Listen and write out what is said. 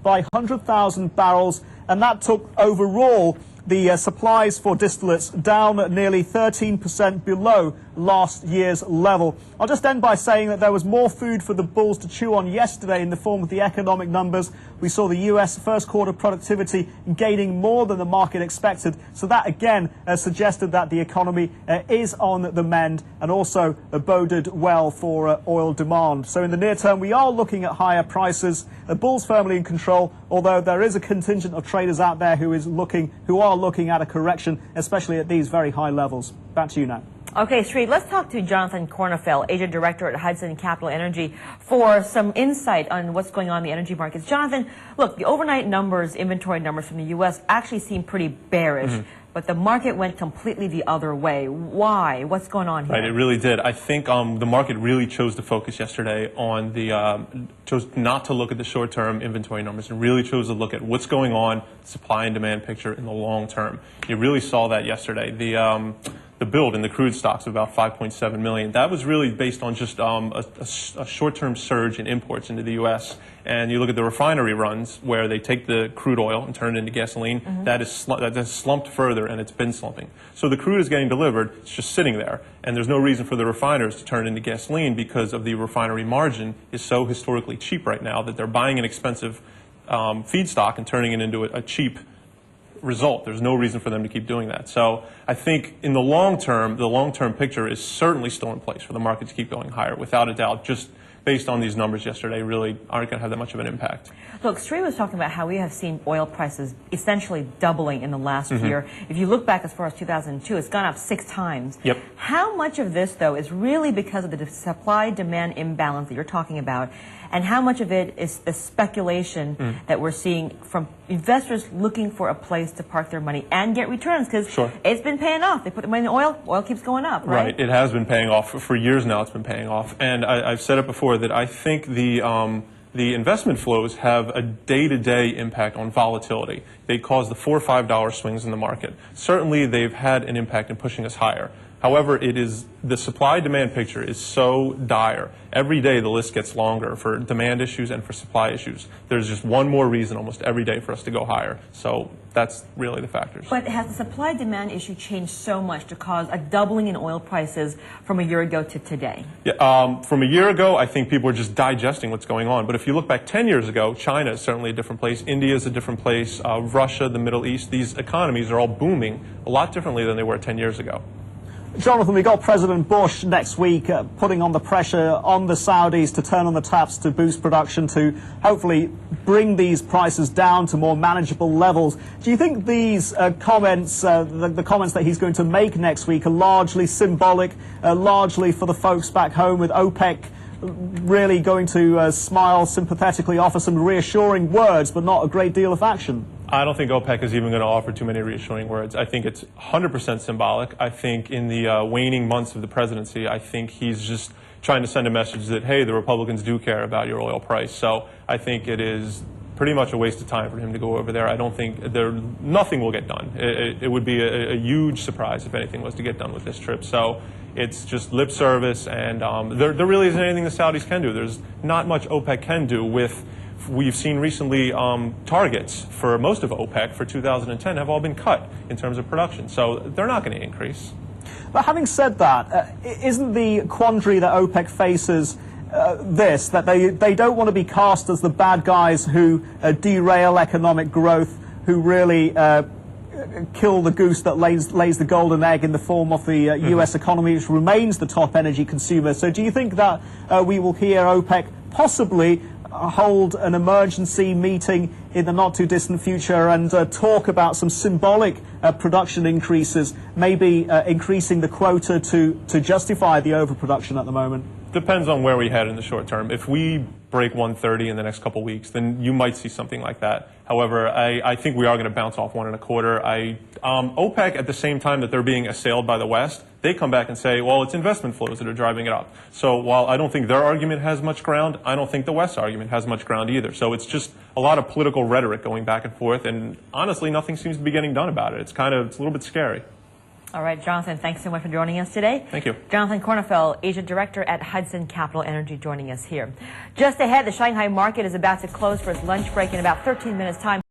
by 100,000 barrels, and that took overall the supplies for distillates down at nearly 13% below last year's level. I'll just end by saying that there was more food for the bulls to chew on yesterday in the form of the economic numbers. We saw the US first quarter productivity gaining more than the market expected. So that again suggested that the economy is on the mend, and also boded well for oil demand. So in the near term, we are looking at higher prices. The bulls firmly in control, although there is a contingent of traders out there who are looking at a correction, especially at these very high levels. Back to you now. Okay, Sri, let's talk to Jonathan Cornefeld, Agent Director at Hudson Capital Energy, for some insight on what's going on in the energy markets. Jonathan, look, the overnight numbers, inventory numbers from the U.S. actually seem pretty bearish, but the market went completely the other way. Why? What's going on here? Right, it really did. I think the market really chose to focus yesterday on chose not to look at the short-term inventory numbers and really chose to look at what's going on, supply and demand picture in the long term. You really saw that yesterday. The build in the crude stocks of about 5.7 million, that was really based on just a short-term surge in imports into the U.S. And you look at the refinery runs where they take the crude oil and turn it into gasoline, that has slumped further, and it's been slumping. So the crude is getting delivered, it's just sitting there, and there's no reason for the refiners to turn it into gasoline because of the refinery margin is so historically cheap right now that they're buying an expensive feedstock and turning it into a cheap result. There's no reason for them to keep doing that. So I think in the long term picture is certainly still in place for the market to keep going higher, without a doubt. Just based on these numbers yesterday, really aren't going to have that much of an impact. Look, Sri was talking about how we have seen oil prices essentially doubling in the last year. If you look back as far as 2002, it's gone up 6 times. Yep. How much of this, though, is really because of the supply-demand imbalance that you're talking about, and how much of it is the speculation that we're seeing from investors looking for a place to park their money and get returns? Because it's been paying off. They put the money in oil, oil keeps going up, right? Right. It has been paying off. For years now it's been paying off. And I've said it before that I think the investment flows have a day-to-day impact on volatility. They cause the $4 or $5 swings in the market. Certainly they've had an impact in pushing us higher. However, the supply-demand picture is so dire. Every day the list gets longer for demand issues and for supply issues. There's just one more reason almost every day for us to go higher. So that's really the factors. But has the supply-demand issue changed so much to cause a doubling in oil prices from a year ago to today? Yeah, from a year ago, I think people are just digesting what's going on. But if you look back 10 years ago, China is certainly a different place. India is a different place. Russia, the Middle East, these economies are all booming a lot differently than they were 10 years ago. Jonathan, we got President Bush next week putting on the pressure on the Saudis to turn on the taps to boost production, to hopefully bring these prices down to more manageable levels. Do you think these comments, the comments that he's going to make next week, are largely symbolic, largely for the folks back home, with OPEC really going to smile sympathetically, offer some reassuring words, but not a great deal of action? I don't think OPEC is even going to offer too many reassuring words. I think it's 100% symbolic. I think in the waning months of the presidency, I think he's just trying to send a message that, hey, the Republicans do care about your oil price. So I think it is pretty much a waste of time for him to go over there. I don't think nothing will get done. It would be a huge surprise if anything was to get done with this trip. So it's just lip service, and there really isn't anything the Saudis can do. There's not much OPEC can do with. We've seen recently targets for most of OPEC for 2010 have all been cut in terms of production. So they're not going to increase. But having said that, isn't the quandary that OPEC faces that they don't want to be cast as the bad guys who derail economic growth, who really kill the goose that lays the golden egg in the form of the U.S. economy, which remains the top energy consumer? So do you think that we will hear OPEC possibly hold an emergency meeting in the not-too-distant future and talk about some symbolic production increases, maybe increasing the quota to justify the overproduction at the moment? Depends on where we head in the short term. If we break 130 in the next couple of weeks, then you might see something like that. However, I think we are going to bounce off 1.25. OPEC, at the same time that they're being assailed by the West, they come back and say, well, it's investment flows that are driving it up. So while I don't think their argument has much ground, I don't think the West's argument has much ground either. So it's just a lot of political rhetoric going back and forth, and honestly, nothing seems to be getting done about it. It's a little bit scary. All right, Jonathan, thanks so much for joining us today. Thank you. Jonathan Cornefeld, Asia Director at Hudson Capital Energy, joining us here. Just ahead, the Shanghai market is about to close for its lunch break in about 13 minutes' time.